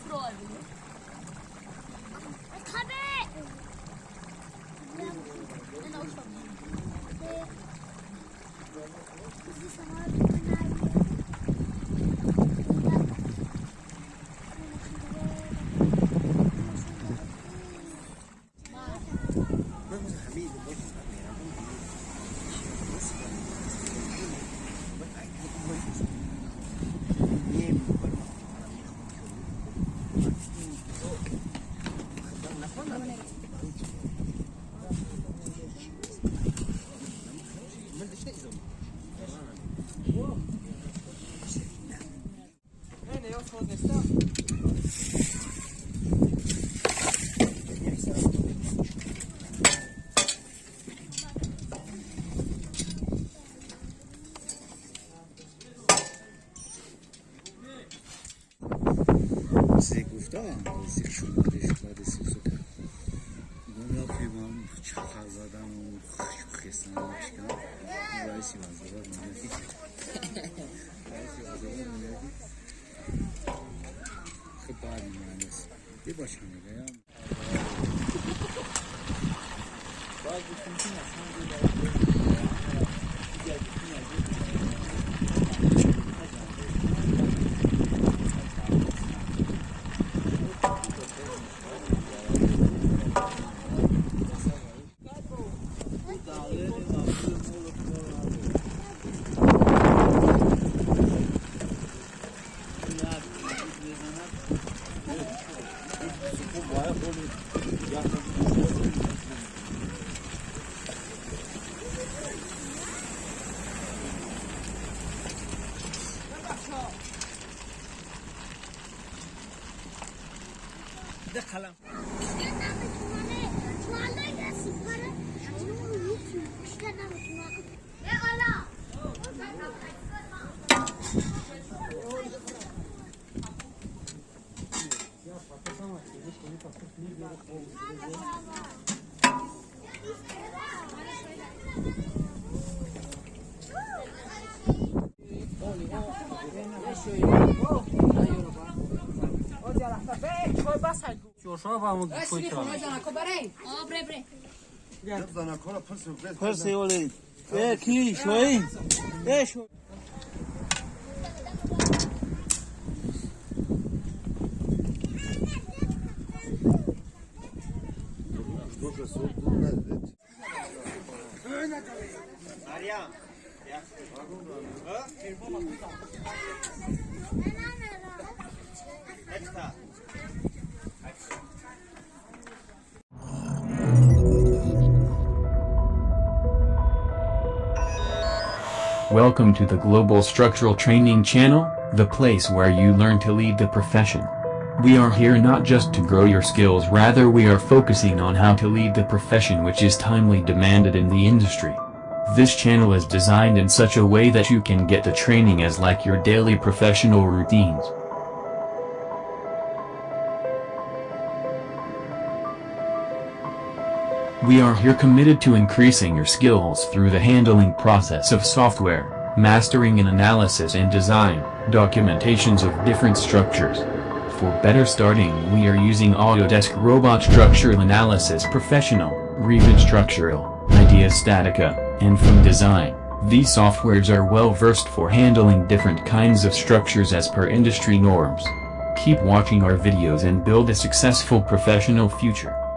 size گفتم بازی شمارش بعد سوسکه من رفیقم چخر زدم و خستن چیکار رئیسی وزارت میگه رئیسی وزارت میگه خب بعد میانس یه باشه میگم بعد میتونی اصلا دخلم پرسی اولی کی شوی شو Welcome to the Global Structural Training Channel, the place where you learn to lead the profession. We are here not just to grow your skills, rather we are focusing on how to lead the profession which is timely demanded in the industry. This channel is designed in such a way that you can get the training as like your daily professional routines. We are here committed to increasing your skills through the handling process of software, mastering and analysis and design, documentations of different structures. For better starting, we are using Autodesk Robot Structural Analysis Professional, Revit Structural, Idea Statica, and From Design. These softwares are well versed for handling different kinds of structures as per industry norms. Keep watching our videos and build a successful professional future.